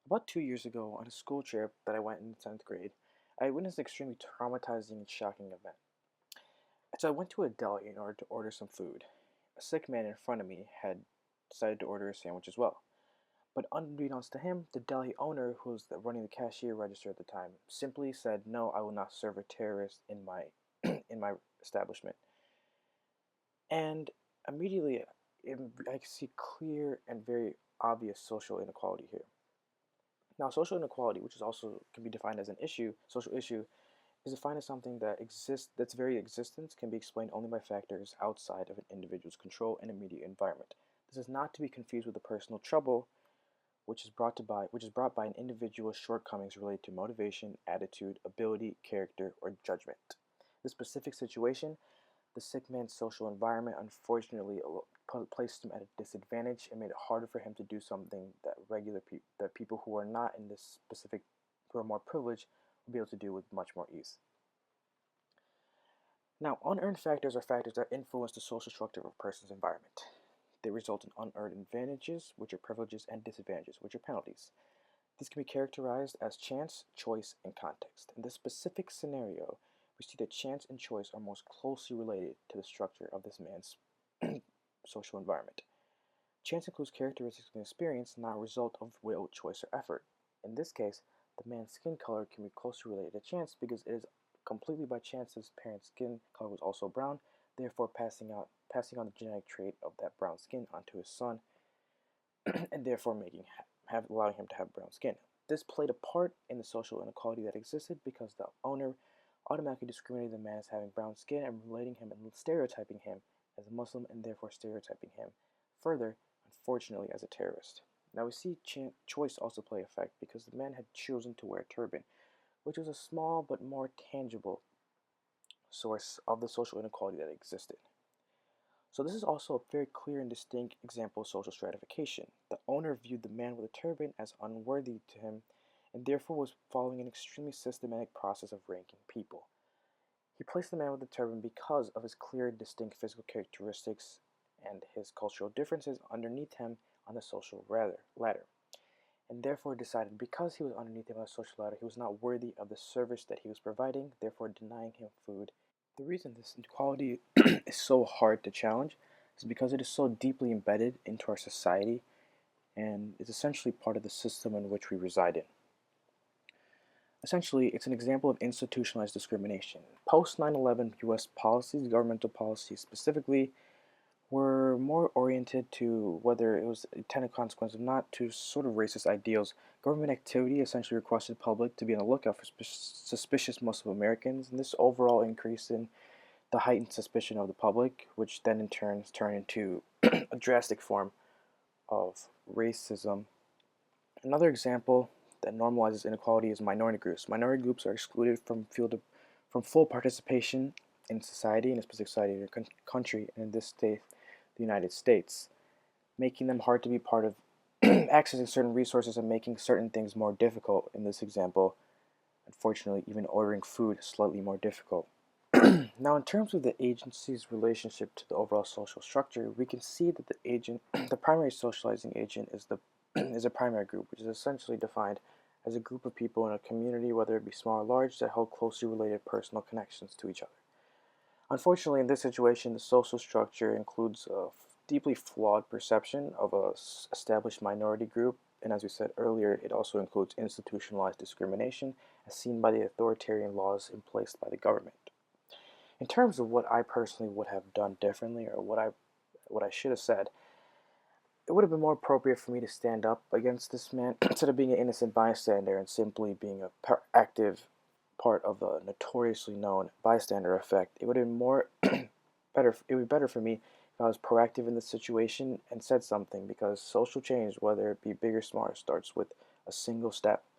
About 2 years ago, on a school trip that I went in the 10th grade, I witnessed an extremely traumatizing and shocking event. So I went to a deli in order to order some food. A sick man in front of me had decided to order a sandwich as well. But unbeknownst to him, the deli owner, who was running the cashier register at the time, simply said, "No, I will not serve a terrorist in my in my establishment." And immediately, I could see clear and very obvious social inequality here. Now, social inequality, which is also can be defined as an issue, social issue, is defined as something that exists, that's very existence can be explained only by factors outside of an individual's control and immediate environment. This is not to be confused with the personal trouble which is brought by an individual's shortcomings related to motivation, attitude, ability, character, or judgment. This specific situation, the sick man's social environment, unfortunately placed him at a disadvantage and made it harder for him to do something that that people who are not in this specific, who are more privileged, will be able to do with much more ease. Now, unearned factors are factors that influence the social structure of a person's environment. They result in unearned advantages, which are privileges, and disadvantages, which are penalties. This can be characterized as chance, choice, and context. In this specific scenario, we see that chance and choice are most closely related to the structure of this man's social environment. Chance includes characteristics of experience, not a result of will, choice, or effort. In this case, the man's skin color can be closely related to chance because it is completely by chance his parents' skin color was also brown, therefore passing on the genetic trait of that brown skin onto his son, and therefore allowing him to have brown skin. This played a part in the social inequality that existed because the owner automatically discriminated the man as having brown skin and relating him and stereotyping him as a Muslim and therefore stereotyping him further, unfortunately, as a terrorist. Now we see choice also play effect because the man had chosen to wear a turban, which was a small but more tangible source of the social inequality that existed. So this is also a very clear and distinct example of social stratification. The owner viewed the man with a turban as unworthy to him and therefore was following an extremely systematic process of ranking people. He placed the man with the turban because of his clear, distinct physical characteristics and his cultural differences underneath him on the social ladder, and therefore decided because he was underneath him on the social ladder, he was not worthy of the service that he was providing, therefore denying him food. The reason this inequality is so hard to challenge is because it is so deeply embedded into our society and is essentially part of the system in which we reside in. Essentially, it's an example of institutionalized discrimination. Post 9/11 US policies, governmental policies specifically, were more oriented to whether it was intended consequence or not to sort of racist ideals. Government activity essentially requested the public to be on the lookout for suspicious Muslim Americans, and this overall increase in the heightened suspicion of the public, which then in turn turned into a drastic form of racism. Another example that normalizes inequality is minority groups. Minority groups are excluded from full participation in society, in a specific society or country, and in this state, the United States, making them hard to be part of accessing certain resources and making certain things more difficult. In this example, unfortunately, even ordering food is slightly more difficult. Now, in terms of the agency's relationship to the overall social structure, we can see that the primary socializing agent, is the is a primary group, which is essentially defined as a group of people in a community, whether it be small or large, that hold closely related personal connections to each other. Unfortunately, in this situation, the social structure includes a deeply flawed perception of a established minority group, and as we said earlier, it also includes institutionalized discrimination as seen by the authoritarian laws in place by the government. In terms of what I personally would have done differently, or what I should have said, it would have been more appropriate for me to stand up against this man instead of being an innocent bystander and simply being a active part of the notoriously known bystander effect. It would have been more better. It would be better for me if I was proactive in this situation and said something, because social change, whether it be big or small, starts with a single step.